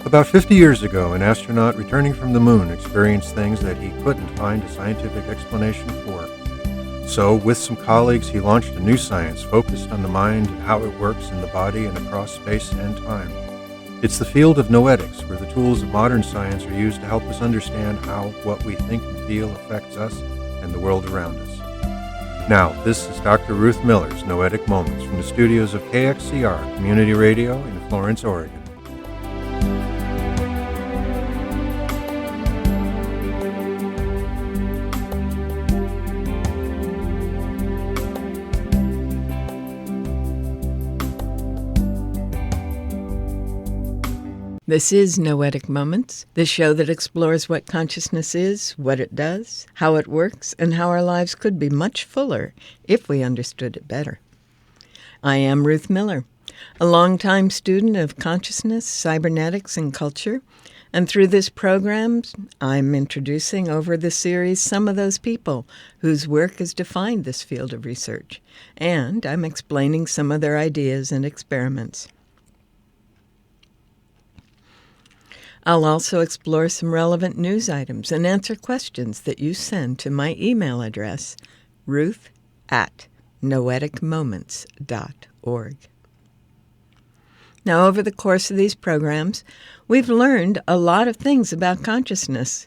About 50 years ago, an astronaut returning from the moon experienced things that he couldn't find a scientific explanation for. So, with some colleagues, he launched a new science focused on the mind and how it works in the body and across space and time. It's the field of Noetics, where the tools of modern science are used to help us understand how what we think and feel affects us and the world around us. Now, this is Dr. Ruth Miller's Noetic Moments from the studios of KXCR Community Radio in Florence, Oregon. This is Noetic Moments, the show that explores what consciousness is, what it does, how it works, and how our lives could be much fuller if we understood it better. I am Ruth Miller, a longtime student of consciousness, cybernetics, and culture, and through this program, I'm introducing over the series some of those people whose work has defined this field of research, and I'm explaining some of their ideas and experiments. I'll also explore some relevant news items and answer questions that you send to my email address, ruth@noeticmoments.org. Now, over the course of these programs, we've learned a lot of things about consciousness.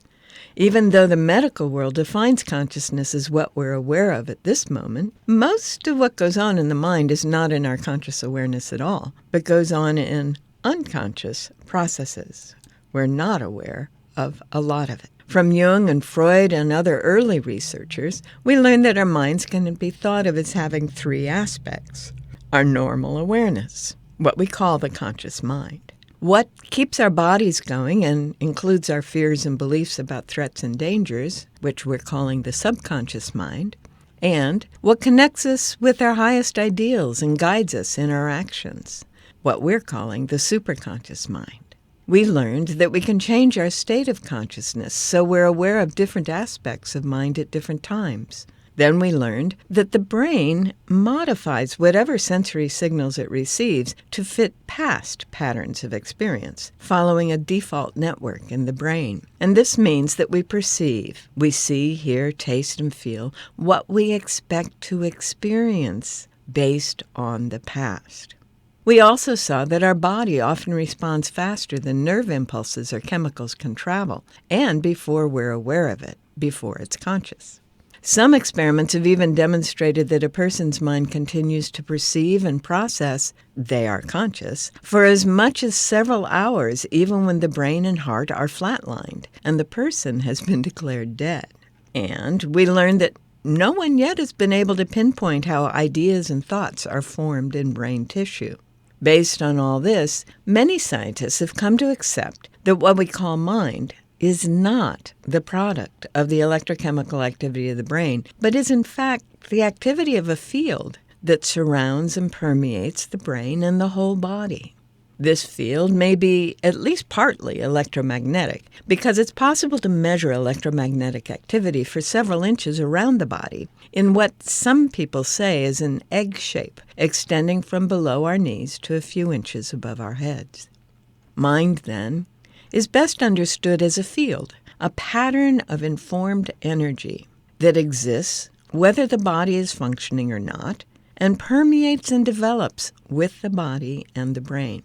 Even though the medical world defines consciousness as what we're aware of at this moment, most of what goes on in the mind is not in our conscious awareness at all, but goes on in unconscious processes. We're not aware of a lot of it. From Jung and Freud and other early researchers, we learned that our minds can be thought of as having three aspects. Our normal awareness, what we call the conscious mind. What keeps our bodies going and includes our fears and beliefs about threats and dangers, which we're calling the subconscious mind. And what connects us with our highest ideals and guides us in our actions, what we're calling the superconscious mind. We learned that we can change our state of consciousness so we're aware of different aspects of mind at different times. Then we learned that the brain modifies whatever sensory signals it receives to fit past patterns of experience, following a default network in the brain. And this means that we perceive, we see, hear, taste, and feel what we expect to experience based on the past. We also saw that our body often responds faster than nerve impulses or chemicals can travel, and before we're aware of it, before it's conscious. Some experiments have even demonstrated that a person's mind continues to perceive and process, they are conscious, for as much as several hours, even when the brain and heart are flatlined, and the person has been declared dead. And we learned that no one yet has been able to pinpoint how ideas and thoughts are formed in brain tissue. Based on all this, many scientists have come to accept that what we call mind is not the product of the electrochemical activity of the brain, but is in fact the activity of a field that surrounds and permeates the brain and the whole body. This field may be at least partly electromagnetic because it's possible to measure electromagnetic activity for several inches around the body in what some people say is an egg shape, extending from below our knees to a few inches above our heads. Mind, then, is best understood as a field, a pattern of informed energy that exists whether the body is functioning or not, and permeates and develops with the body and the brain.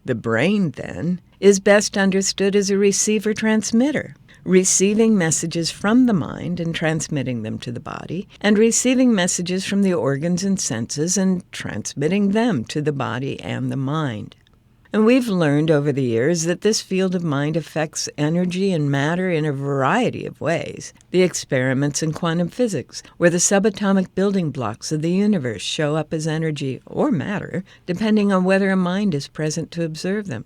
The brain, then, is best understood as a receiver-transmitter, receiving messages from the mind and transmitting them to the body, and receiving messages from the organs and senses and transmitting them to the body and the mind. And we've learned over the years that this field of mind affects energy and matter in a variety of ways. The experiments in quantum physics, where the subatomic building blocks of the universe show up as energy or matter, depending on whether a mind is present to observe them.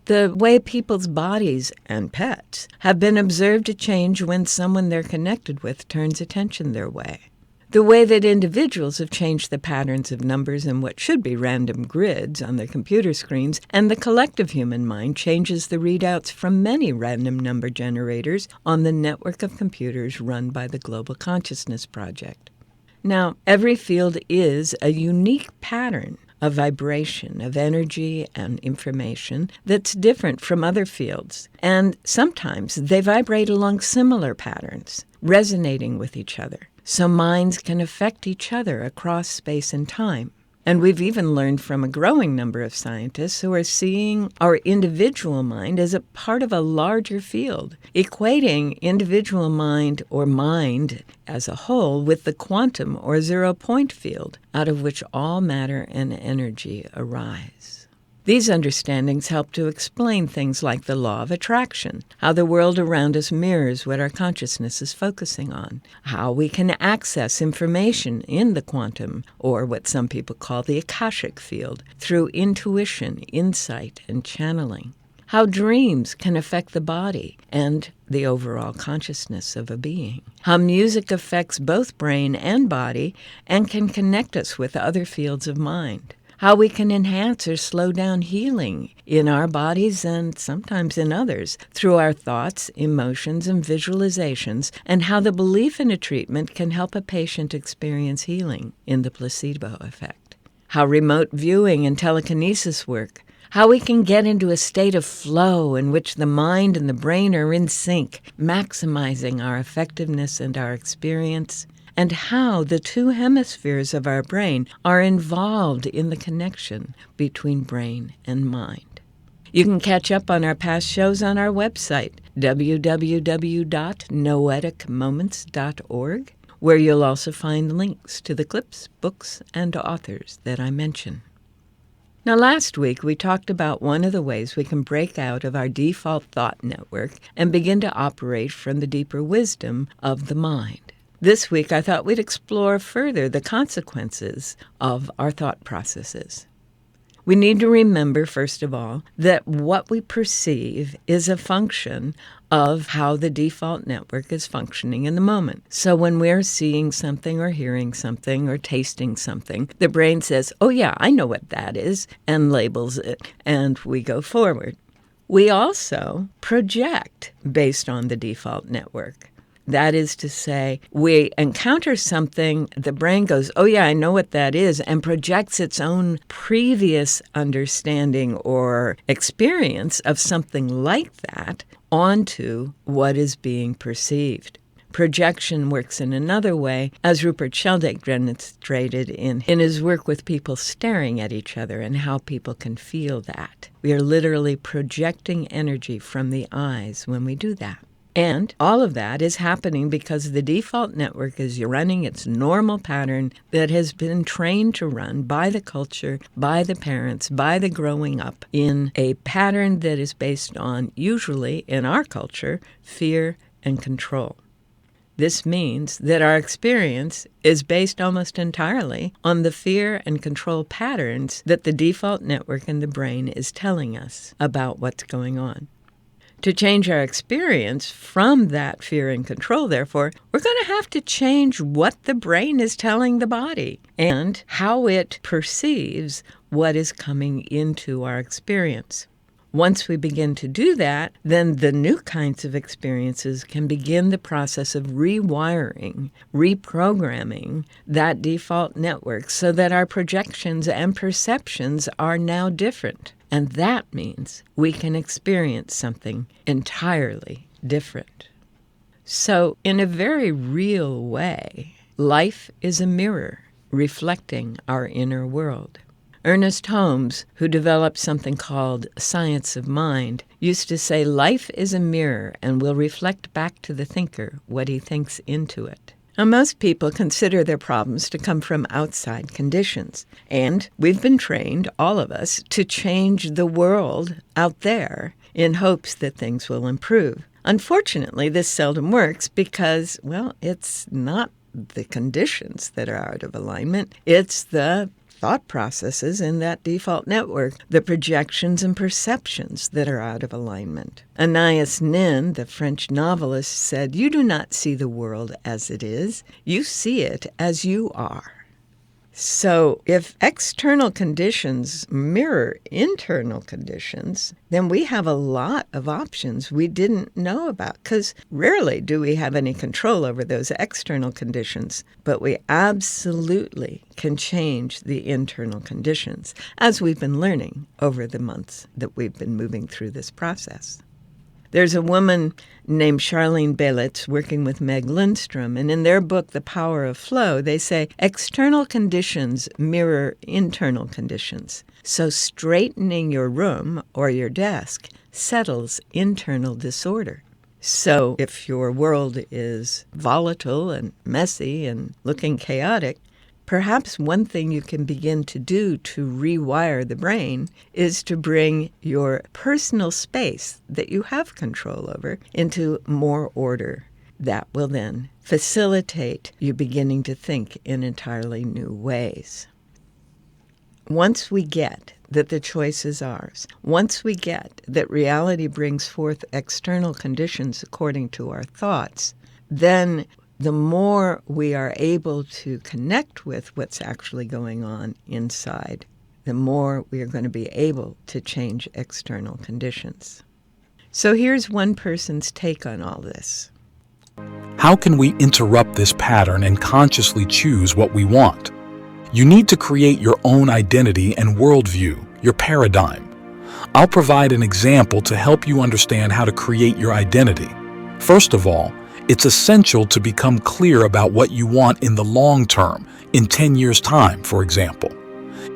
The way people's bodies and pets have been observed to change when someone they're connected with turns attention their way. The way that individuals have changed the patterns of numbers in what should be random grids on their computer screens, and the collective human mind changes the readouts from many random number generators on the network of computers run by the Global Consciousness Project. Now, every field is a unique pattern a vibration of energy and information that's different from other fields. And sometimes they vibrate along similar patterns, resonating with each other, so minds can affect each other across space and time. And we've even learned from a growing number of scientists who are seeing our individual mind as a part of a larger field, equating individual mind or mind as a whole with the quantum or zero-point field out of which all matter and energy arise. These understandings help to explain things like the law of attraction, how the world around us mirrors what our consciousness is focusing on, how we can access information in the quantum, or what some people call the Akashic field, through intuition, insight, and channeling, how dreams can affect the body and the overall consciousness of a being, how music affects both brain and body and can connect us with other fields of mind, how we can enhance or slow down healing in our bodies and sometimes in others through our thoughts, emotions, and visualizations, and how the belief in a treatment can help a patient experience healing in the placebo effect, how remote viewing and telekinesis work, how we can get into a state of flow in which the mind and the brain are in sync, maximizing our effectiveness and our experience, and how the two hemispheres of our brain are involved in the connection between brain and mind. You can catch up on our past shows on our website, www.noeticmoments.org, where you'll also find links to the clips, books, and authors that I mention. Now, last week we talked about one of the ways we can break out of our default thought network and begin to operate from the deeper wisdom of the mind. This week, I thought we'd explore further the consequences of our thought processes. We need to remember, first of all, that what we perceive is a function of how the default network is functioning in the moment. So when we're seeing something or hearing something or tasting something, the brain says, "Oh yeah, I know what that is," and labels it, and we go forward. We also project based on the default network. That is to say, we encounter something, the brain goes, "Oh yeah, I know what that is," and projects its own previous understanding or experience of something like that onto what is being perceived. Projection works in another way, as Rupert Sheldrake demonstrated in his work with people staring at each other and how people can feel that. We are literally projecting energy from the eyes when we do that. And all of that is happening because the default network is running its normal pattern that has been trained to run by the culture, by the parents, by the growing up, in a pattern that is based on, usually in our culture, fear and control. This means that our experience is based almost entirely on the fear and control patterns that the default network in the brain is telling us about what's going on. To change our experience from that fear and control, therefore, we're going to have to change what the brain is telling the body and how it perceives what is coming into our experience. Once we begin to do that, then the new kinds of experiences can begin the process of rewiring, reprogramming that default network so that our projections and perceptions are now different. And that means we can experience something entirely different. So, in a very real way, life is a mirror reflecting our inner world. Ernest Holmes, who developed something called science of mind, used to say life is a mirror and will reflect back to the thinker what he thinks into it. Now, most people consider their problems to come from outside conditions, and we've been trained, all of us, to change the world out there in hopes that things will improve. Unfortunately, this seldom works because, well, it's not the conditions that are out of alignment, it's the thought processes in that default network, the projections and perceptions that are out of alignment. Anais Nin, the French novelist, said, "You do not see the world as it is, you see it as you are." So if external conditions mirror internal conditions, then we have a lot of options we didn't know about, because rarely do we have any control over those external conditions, but we absolutely can change the internal conditions, as we've been learning over the months that we've been moving through this process. There's a woman named Charlene Belitz working with Meg Lindstrom, and in their book, The Power of Flow, they say external conditions mirror internal conditions. So straightening your room or your desk settles internal disorder. So if your world is volatile and messy and looking chaotic, perhaps one thing you can begin to do to rewire the brain is to bring your personal space that you have control over into more order. That will then facilitate you beginning to think in entirely new ways. Once we get that the choice is ours, once we get that reality brings forth external conditions according to our thoughts, then the more we are able to connect with what's actually going on inside, the more we are going to be able to change external conditions. So here's one person's take on all this. How can we interrupt this pattern and consciously choose what we want? You need to create your own identity and worldview, your paradigm. I'll provide an example to help you understand how to create your identity. First of all, it's essential to become clear about what you want in the long term, in 10 years' time, for example.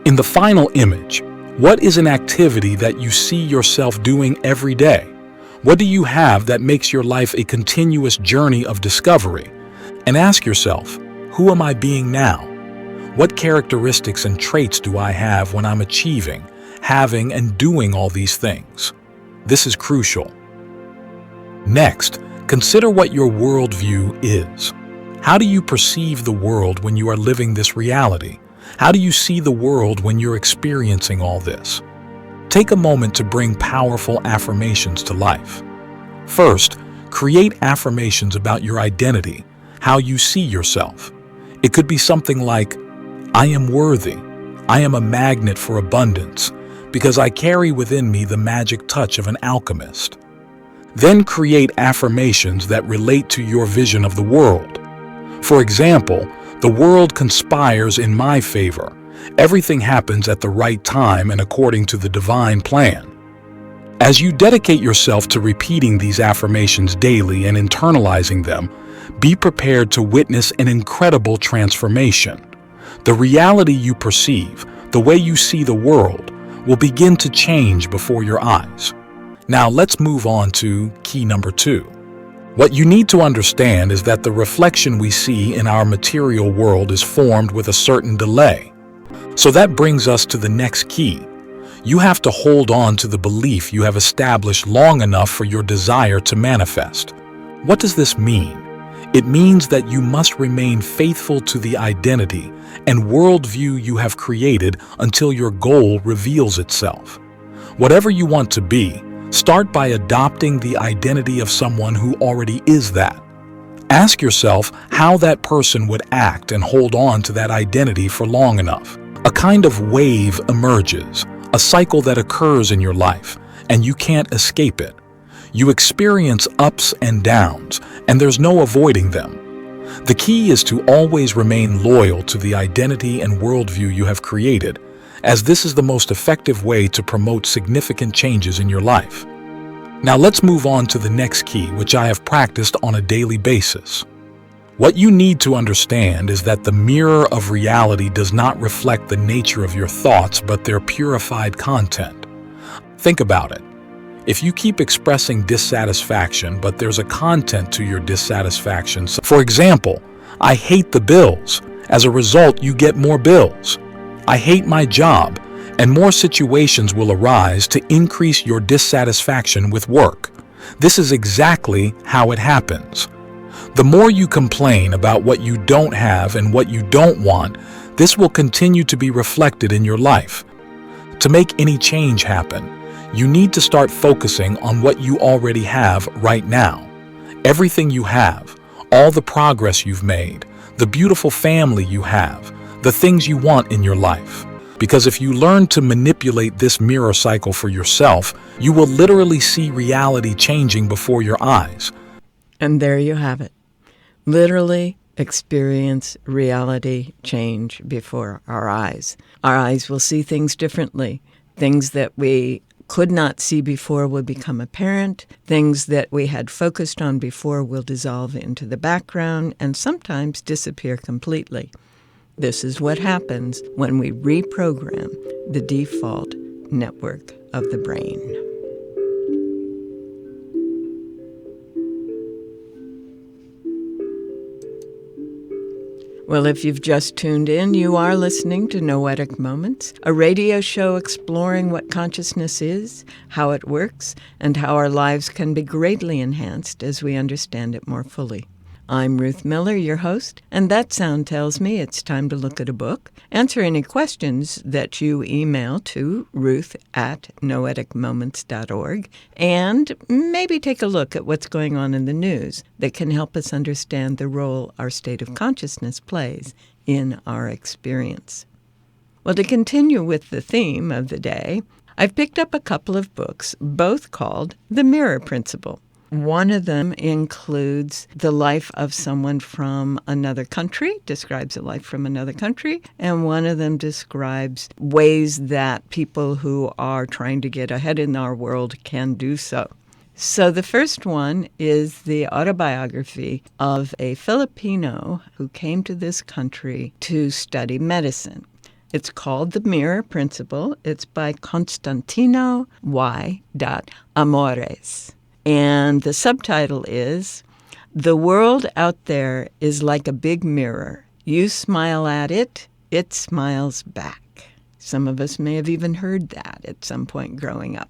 In the final image, what is an activity that you see yourself doing every day? What do you have that makes your life a continuous journey of discovery? And ask yourself, who am I being now? What characteristics and traits do I have when I'm achieving, having, and doing all these things? This is crucial. Next, consider what your worldview is. How do you perceive the world when you are living this reality? How do you see the world when you're experiencing all this? Take a moment to bring powerful affirmations to life. First, create affirmations about your identity, how you see yourself. It could be something like, I am worthy. I am a magnet for abundance because I carry within me the magic touch of an alchemist. Then create affirmations that relate to your vision of the world. For example, the world conspires in my favor. Everything happens at the right time and according to the divine plan. As you dedicate yourself to repeating these affirmations daily and internalizing them, be prepared to witness an incredible transformation. The reality you perceive, the way you see the world, will begin to change before your eyes. Now let's move on to key number 2. What you need to understand is that the reflection we see in our material world is formed with a certain delay. So that brings us to the next key. You have to hold on to the belief you have established long enough for your desire to manifest. What does this mean? It means that you must remain faithful to the identity and worldview you have created until your goal reveals itself. Whatever you want to be, start by adopting the identity of someone who already is that. Ask yourself how that person would act and hold on to that identity for long enough. A kind of wave emerges, a cycle that occurs in your life, and you can't escape it. You experience ups and downs, and there's no avoiding them. The key is to always remain loyal to the identity and worldview you have created, as this is the most effective way to promote significant changes in your life. Now let's move on to the next key, which I have practiced on a daily basis. What you need to understand is that the mirror of reality does not reflect the nature of your thoughts, but their purified content. Think about it. If you keep expressing dissatisfaction, but there's a content to your dissatisfaction, for example, I hate the bills. As a result, you get more bills. I hate my job, and more situations will arise to increase your dissatisfaction with work. This is exactly how it happens. The more you complain about what you don't have and what you don't want, this will continue to be reflected in your life. To make any change happen, you need to start focusing on what you already have right now. Everything you have, all the progress you've made, the beautiful family you have, the things you want in your life. Because if you learn to manipulate this mirror cycle for yourself, you will literally see reality changing before your eyes. And there you have it. Literally experience reality change before our eyes. Our eyes will see things differently. Things that we could not see before will become apparent. Things that we had focused on before will dissolve into the background and sometimes disappear completely. This is what happens when we reprogram the default network of the brain. Well, if you've just tuned in, you are listening to Noetic Moments, a radio show exploring what consciousness is, how it works, and how our lives can be greatly enhanced as we understand it more fully. I'm Ruth Miller, your host, and that sound tells me it's time to look at a book, answer any questions that you email to ruth@noeticmoments.org, and maybe take a look at what's going on in the news that can help us understand the role our state of consciousness plays in our experience. Well, to continue with the theme of the day, I've picked up a couple of books, both called The Mirror Principle. One of them includes the life of someone from another country, describes a life from another country, and one of them describes ways that people who are trying to get ahead in our world can do so. So the first one is the autobiography of a Filipino who came to this country to study medicine. It's called The Mirror Principle. It's by Constantino Y. Amores. And the subtitle is, "The world out there is like a big mirror. You smile at it, it smiles back." Some of us may have even heard that at some point growing up.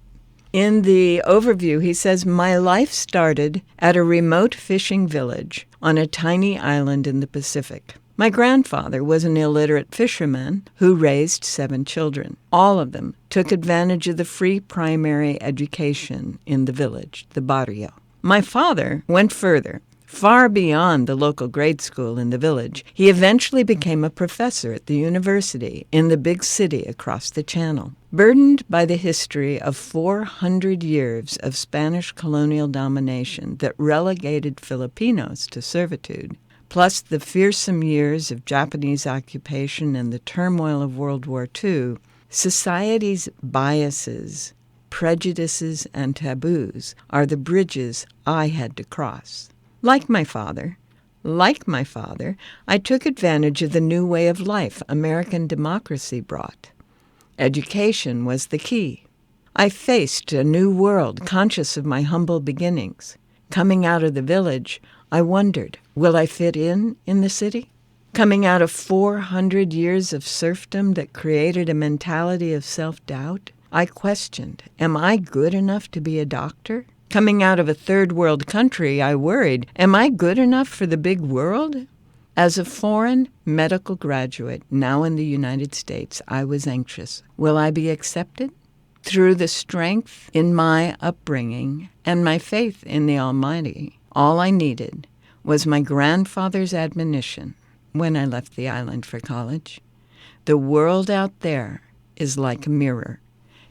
In the overview, he says, "My life started at a remote fishing village on a tiny island in the Pacific. My grandfather was an illiterate fisherman who raised 7 children. All of them took advantage of the free primary education in the village, the barrio. My father went further, far beyond the local grade school in the village. He eventually became a professor at the university in the big city across the channel. Burdened by the history of 400 years of Spanish colonial domination that relegated Filipinos to servitude, plus the fearsome years of Japanese occupation and the turmoil of World War II, society's biases, prejudices, and taboos are the bridges I had to cross. Like my father, I took advantage of the new way of life American democracy brought. Education was the key. I faced a new world, conscious of my humble beginnings. Coming out of the village, I wondered, will I fit in the city? Coming out of 400 years of serfdom that created a mentality of self-doubt, I questioned, am I good enough to be a doctor? Coming out of a third world country, I worried, am I good enough for the big world? As a foreign medical graduate, now in the United States, I was anxious. Will I be accepted? Through the strength in my upbringing and my faith in the Almighty, all I needed was my grandfather's admonition when I left the island for college. The world out there is like a mirror.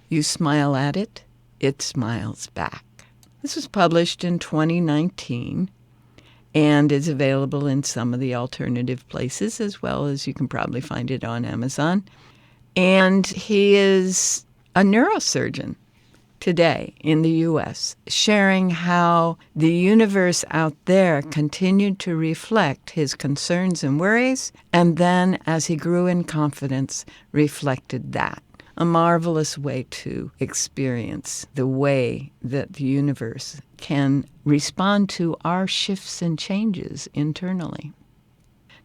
You smile at it, it smiles back. This was published in 2019 and is available in some of the alternative places, as well as you can probably find it on Amazon. And he is a neurosurgeon today in the U.S., sharing how the universe out there continued to reflect his concerns and worries, and then, as he grew in confidence, reflected that. A marvelous way to experience the way that the universe can respond to our shifts and changes internally.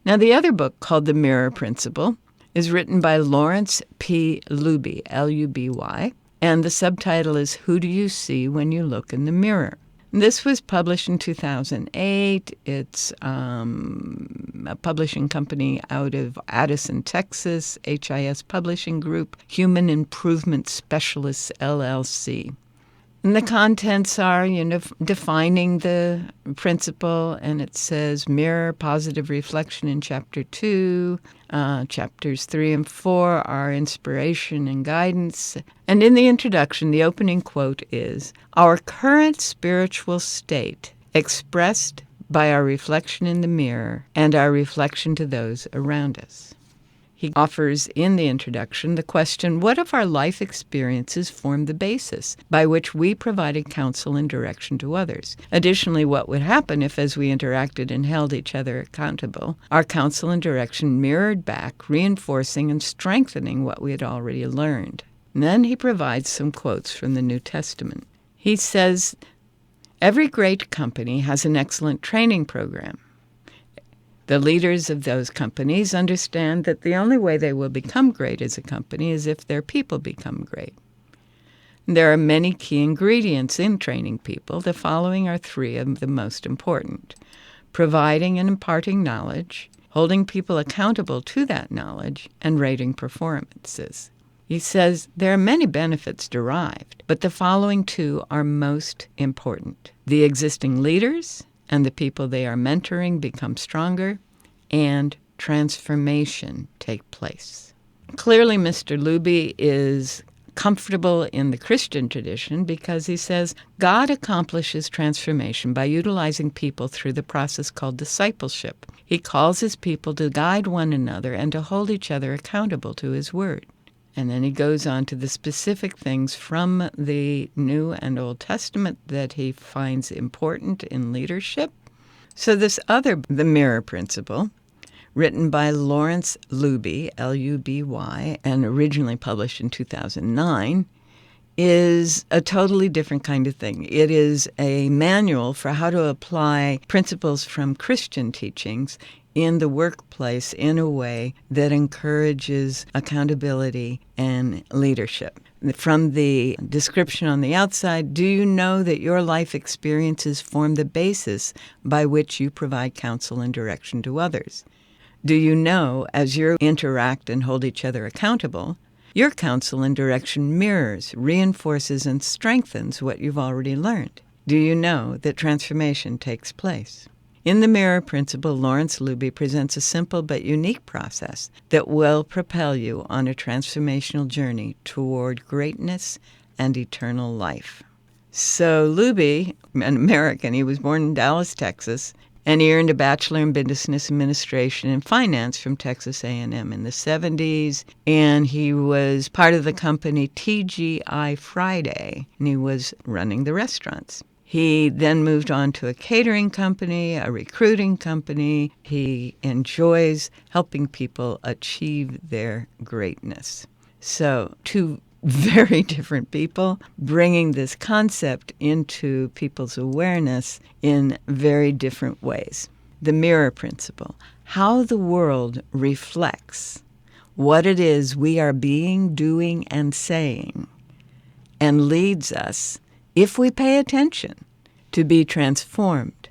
Now, the other book, called The Mirror Principle, is written by Florence P. Luby, L-U-B-Y, and the subtitle is Who Do You See When You Look in the Mirror? This was published in 2008. It's a publishing company out of Addison, Texas, HIS Publishing Group, Human Improvement Specialists, LLC. And the contents are, defining the principle, and it says mirror, positive reflection in Chapter 2. Chapters 3 and 4 are inspiration and guidance. And in the introduction, the opening quote is, "Our current spiritual state expressed by our reflection in the mirror and our reflection to those around us." He offers in the introduction the question, what if our life experiences form the basis by which we provided counsel and direction to others? Additionally, what would happen if, as we interacted and held each other accountable, our counsel and direction mirrored back, reinforcing and strengthening what we had already learned? And then he provides some quotes from the New Testament. He says, "Every great company has an excellent training program. The leaders of those companies understand that the only way they will become great as a company is if their people become great. There are many key ingredients in training people. The following are 3 of the most important: providing and imparting knowledge, holding people accountable to that knowledge, and rating performances." He says there are many benefits derived, but the following 2 are most important. The existing leaders and the people they are mentoring become stronger, and transformation take place. Clearly, Mr. Luby is comfortable in the Christian tradition because he says God accomplishes transformation by utilizing people through the process called discipleship. He calls his people to guide one another and to hold each other accountable to his word. And then he goes on to the specific things from the New and Old Testament that he finds important in leadership. So the mirror principle, written by Florence Luby, L-U-B-Y, and originally published in 2009, is a totally different kind of thing. It is a manual for how to apply principles from Christian teachings in the workplace in a way that encourages accountability and leadership. From the description on the outside, do you know that your life experiences form the basis by which you provide counsel and direction to others? Do you know, as you interact and hold each other accountable, your counsel and direction mirrors, reinforces, and strengthens what you've already learned? Do you know that transformation takes place? In the mirror principle, Florence Luby presents a simple but unique process that will propel you on a transformational journey toward greatness and eternal life. So Luby, an American, he was born in Dallas, Texas, and he earned a Bachelor in Business Administration and Finance from Texas A&M in the 70s, and he was part of the company TGI Friday, and he was running the restaurants. He then moved on to a catering company, a recruiting company. He enjoys helping people achieve their greatness. So 2 very different people bringing this concept into people's awareness in very different ways. The mirror principle, how the world reflects what it is we are being, doing, and saying, and leads us, if we pay attention, to be transformed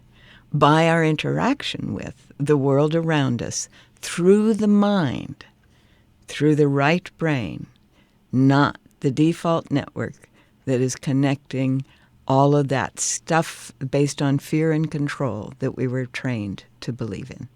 by our interaction with the world around us through the mind, through the right brain, not the default network that is connecting all of that stuff based on fear and control that we were trained to believe in.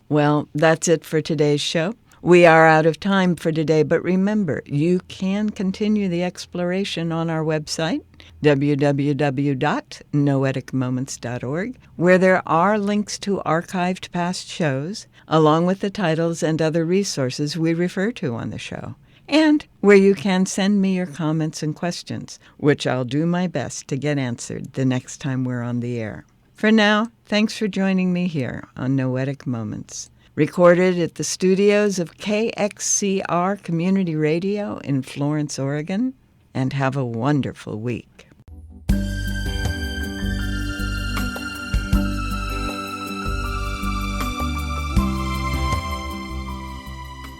Well, that's it for today's show. We are out of time for today, but remember, you can continue the exploration on our website, www.noeticmoments.org, where there are links to archived past shows, along with the titles and other resources we refer to on the show, and where you can send me your comments and questions, which I'll do my best to get answered the next time we're on the air. For now, thanks for joining me here on Noetic Moments. Recorded at the studios of KXCR Community Radio in Florence, Oregon, and have a wonderful week.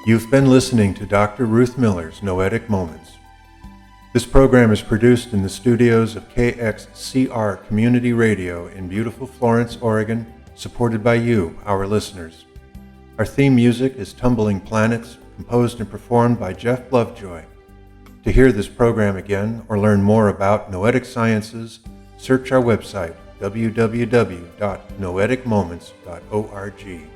You've been listening to Dr. Ruth Miller's Noetic Moments. This program is produced in the studios of KXCR Community Radio in beautiful Florence, Oregon, supported by you, our listeners. Our theme music is Tumbling Planets, composed and performed by Jeff Lovejoy. To hear this program again or learn more about Noetic sciences, search our website, www.noeticmoments.org.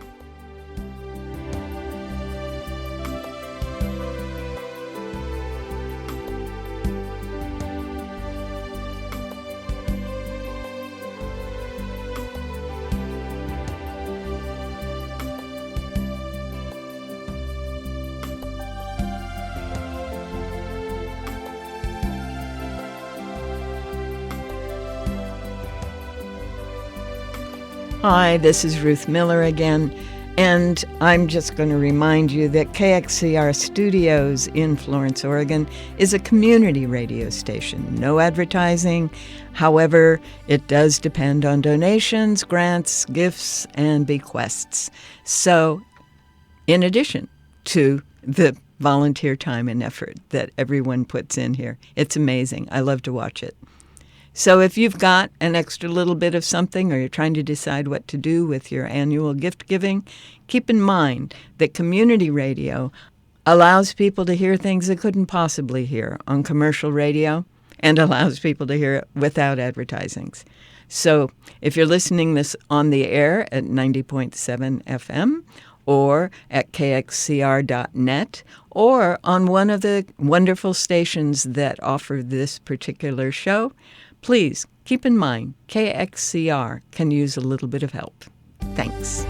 Hi, this is Ruth Miller again, and I'm just going to remind you that KXCR Studios in Florence, Oregon is a community radio station. No advertising. However, it does depend on donations, grants, gifts, and bequests. So, in addition to the volunteer time and effort that everyone puts in here, it's amazing. I love to watch it. So if you've got an extra little bit of something or you're trying to decide what to do with your annual gift giving, keep in mind that community radio allows people to hear things they couldn't possibly hear on commercial radio and allows people to hear it without advertisings. So if you're listening this on the air at 90.7 FM or at KXCR.net or on one of the wonderful stations that offer this particular show, please keep in mind KXCR can use a little bit of help. Thanks.